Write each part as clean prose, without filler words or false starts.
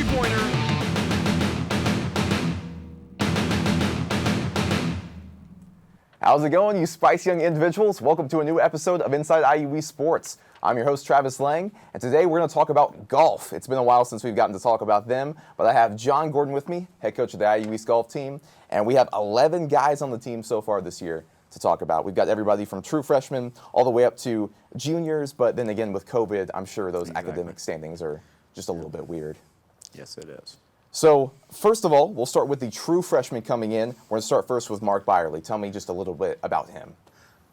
three-pointer. How's it going, you spicy young individuals? Welcome to a new episode of Inside IUE Sports. I'm your host, Travis Lang, and today we're going to talk about golf. It's been a while since we've gotten to talk about them, but I have John Gordon with me, head coach of the IU East golf team, and we have 11 guys on the team so far this year to talk about. We've got everybody from true freshmen all the way up to juniors, but then again with COVID, I'm sure those academic standings are just a little bit weird. Yes, it is. So, first of all, we'll start with the true freshman coming in. We're going to start first with Mark Byerly. Tell me just a little bit about him.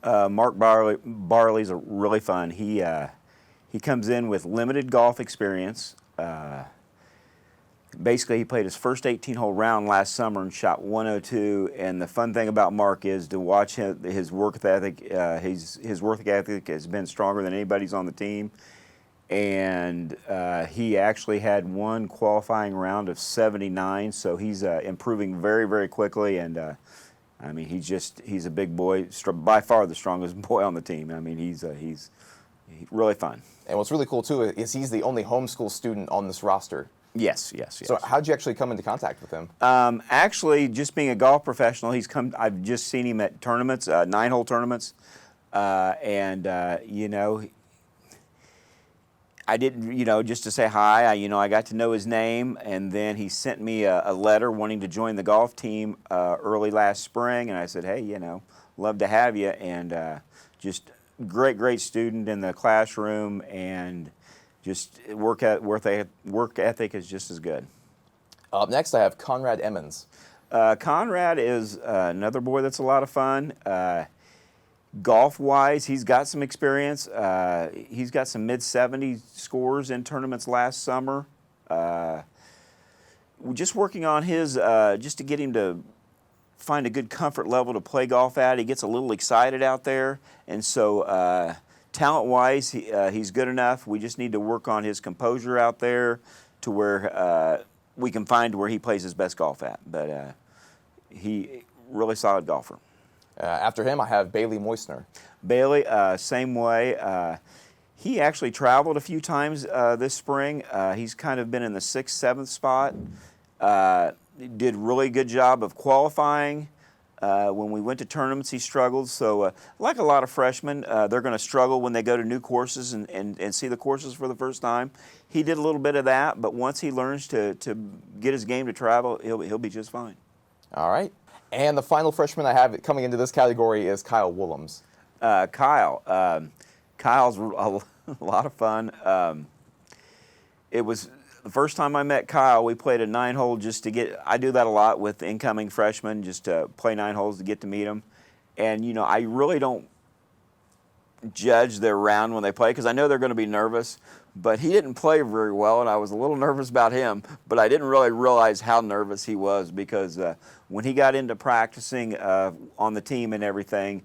Mark Barley's really fun. He comes in with limited golf experience. Basically, he played his first 18-hole round last summer and shot 102. And the fun thing about Mark is to watch his work ethic. His work ethic has been stronger than anybody's on the team. And he actually had one qualifying round of 79, so he's improving very, very quickly. And I mean, he's a big boy, by far the strongest boy on the team. I mean, he's really fun. And what's really cool too is he's the only homeschool student on this roster. Yes. So how'd you actually come into contact with him? Actually, just being a golf professional, I've just seen him at tournaments, 9-hole tournaments, I didn't, just to say hi. I got to know his name, and then he sent me a letter wanting to join the golf team early last spring, and I said, hey, love to have you, and just great student in the classroom, and just work ethic is just as good. Up next, I have Conrad Emmons. Conrad is another boy that's a lot of fun. Golf-wise, he's got some experience. He's got some mid-70 scores in tournaments last summer. We're just working on his, just to get him to find a good comfort level to play golf at. He gets a little excited out there, and so talent-wise, he's good enough. We just need to work on his composure out there to where we can find where he plays his best golf at. But he really solid golfer. After him, I have Bailey Moisner. Bailey, same way. He actually traveled a few times this spring. He's kind of been in the 6th, 7th spot. Did really good job of qualifying. When we went to tournaments, he struggled. So like a lot of freshmen, they're going to struggle when they go to new courses and see the courses for the first time. He did a little bit of that, but once he learns to get his game to travel, he'll be just fine. All right. And the final freshman I have coming into this category is Kyle Willems. Kyle's a lot of fun. It was the first time I met Kyle. We played a 9-hole just to get. I do that a lot with incoming freshmen, just to play 9 holes to get to meet them. And I really don't judge their round when they play because I know they're going to be nervous. But he didn't play very well, and I was a little nervous about him. But I didn't really realize how nervous he was because when he got into practicing on the team and everything,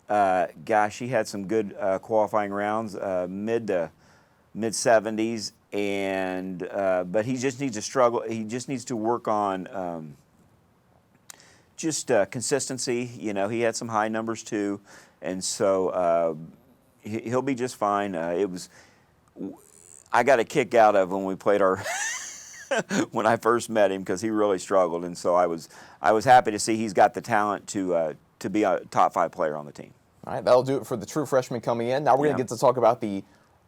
gosh, he had some good qualifying rounds, mid 70s, and but he just needs to struggle. He just needs to work on consistency. He had some high numbers too, and so he'll be just fine. I got a kick out of when we played when I first met him because he really struggled, and so I was happy to see he's got the talent to be a top 5 player on the team. All right, that'll do it for the true freshmen coming in. Now we're going to get to talk about the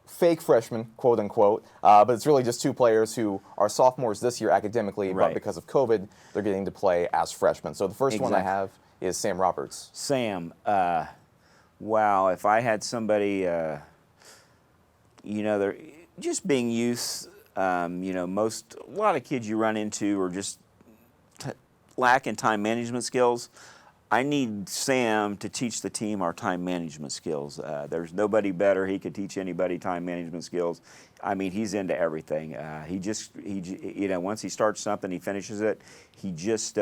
fake freshmen, quote unquote, but it's really just 2 players who are sophomores this year academically, right. But because of COVID, they're getting to play as freshmen. So the first one I have is Sam Roberts. Sam, wow, if I had somebody, they're just being youth, a lot of kids you run into are just lacking time management skills. I need Sam to teach the team our time management skills. There's nobody better. He could teach anybody time management skills. I mean, he's into everything. Once he starts something, he finishes it. He just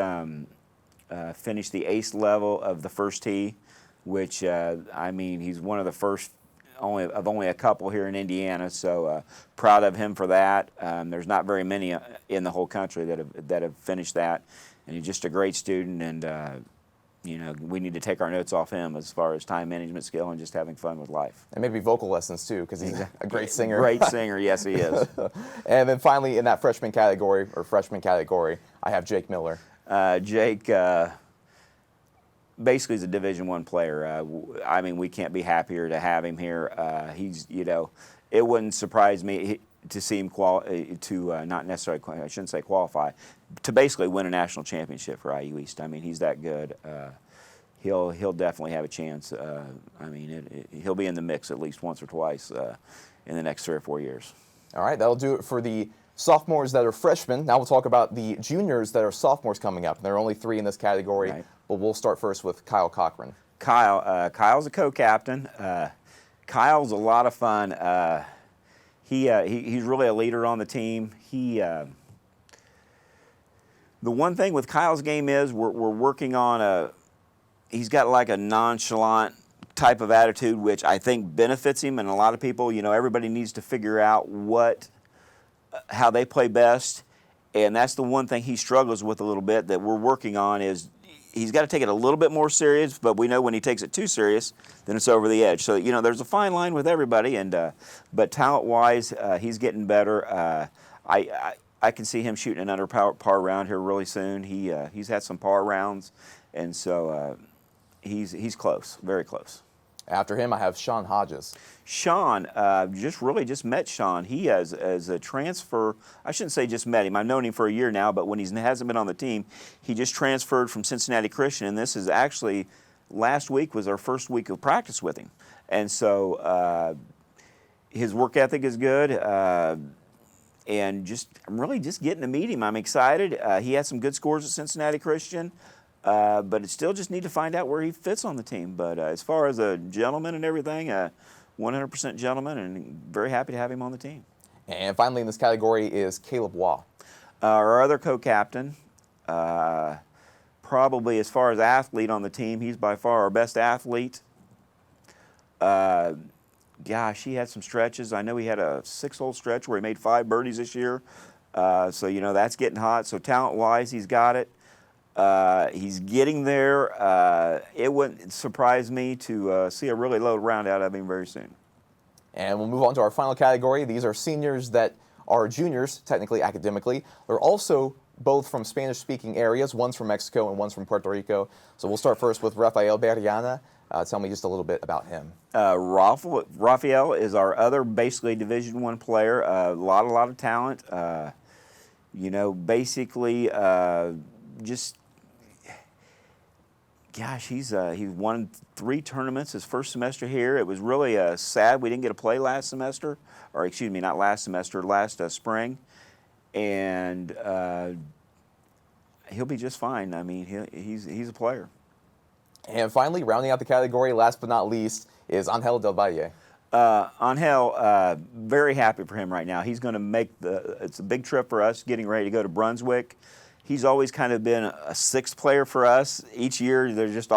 finished the ace level of the first tee, which, he's one of the first only a couple here in Indiana, so proud of him for that. There's not very many in the whole country that have finished that, and he's just a great student, and we need to take our notes off him as far as time management skill and just having fun with life. And maybe vocal lessons too, because he's a great singer. Great singer, yes he is. And then finally, in that freshman category, I have Jake Miller. Jake basically is a Division I player. We can't be happier to have him here. He's, it wouldn't surprise me to see him not necessarily, I shouldn't say qualify, to basically win a national championship for IU East. He's that good. He'll definitely have a chance. He'll be in the mix at least once or twice in the next 3 or 4 years. All right, that'll do it for the sophomores that are freshmen. Now we'll talk about the juniors that are sophomores coming up. There are only 3 in this category, right. But we'll start first with Kyle Cochran. Kyle's a co-captain. Kyle's a lot of fun. He's really a leader on the team. The one thing with Kyle's game is we're working on he's got like a nonchalant type of attitude, which I think benefits him, and a lot of people, everybody needs to figure out how they play best, and that's the one thing he struggles with a little bit that we're working on is he's got to take it a little bit more serious, but we know when he takes it too serious, then it's over the edge. So, there's a fine line with everybody, but talent-wise, he's getting better. I can see him shooting an under par round here really soon. He's had some par rounds, and so he's close, very close. After him, I have Sean Hodges. Sean, just met Sean. He as a transfer, I shouldn't say just met him. I've known him for a year now, but when he hasn't been on the team, he just transferred from Cincinnati Christian, and this is actually, last week was our first week of practice with him. And so his work ethic is good, and I'm really just getting to meet him. I'm excited. He had some good scores at Cincinnati Christian. But it still just need to find out where he fits on the team. But as far as a gentleman and everything, 100% gentleman, and very happy to have him on the team. And finally in this category is Caleb Waugh. Our other co-captain, probably as far as athlete on the team, he's by far our best athlete. Gosh, he had some stretches. I know he had a 6-hole stretch where he made 5 birdies this year. So, that's getting hot. So talent-wise, he's got it. He's getting there. It wouldn't surprise me to see a really low round out of him very soon. And we'll move on to our final category. These are seniors that are juniors, technically, academically. They're also both from Spanish-speaking areas. One's from Mexico and one's from Puerto Rico. So we'll start first with Rafael Berriana. Tell me just a little bit about him. Rafael is our other basically Division I player. A lot of talent. Basically he's won 3 tournaments his first semester here. It was really sad we didn't get to play last semester, or excuse me, not last semester, last spring. And he'll be just fine. He's a player. And finally, rounding out the category, last but not least, is Angel Del Valle. Angel, very happy for him right now. He's going to it's a big trip for us, getting ready to go to Brunswick. He's always kind of been a 6th player for us. Each year, he's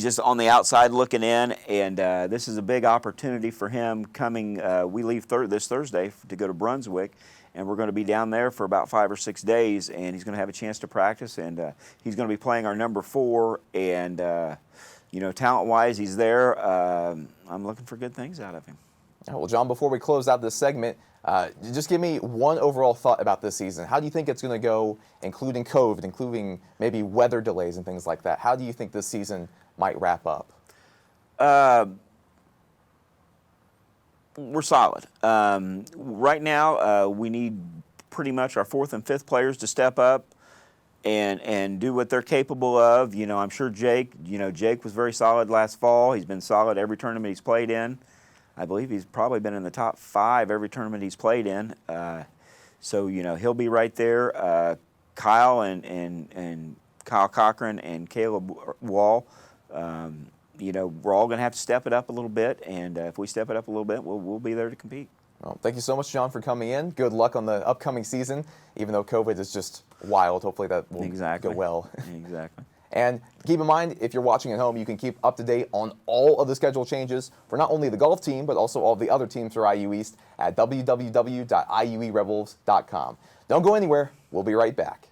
just on the outside looking in, and this is a big opportunity for him coming. We leave this Thursday to go to Brunswick, and we're going to be down there for about 5 or 6 days, and he's going to have a chance to practice, and he's going to be playing our number 4, and talent-wise, he's there. I'm looking for good things out of him. Well, John, before we close out this segment, just give me one overall thought about this season. How do you think it's going to go, including COVID, including maybe weather delays and things like that? How do you think this season might wrap up? We're solid. Right now, we need pretty much our 4th and 5th players to step up and do what they're capable of. I'm sure Jake was very solid last fall. He's been solid every tournament he's played in. I believe he's probably been in the top 5 every tournament he's played in. So he'll be right there. Kyle and Kyle Cochran and Caleb Waugh, we're all going to have to step it up a little bit, and if we step it up a little bit, we'll be there to compete. Well, thank you so much, John, for coming in. Good luck on the upcoming season, even though COVID is just wild. Hopefully that will go well. Exactly. And keep in mind, if you're watching at home, you can keep up to date on all of the schedule changes for not only the golf team, but also all the other teams for IU East at www.iuerebels.com. Don't go anywhere. We'll be right back.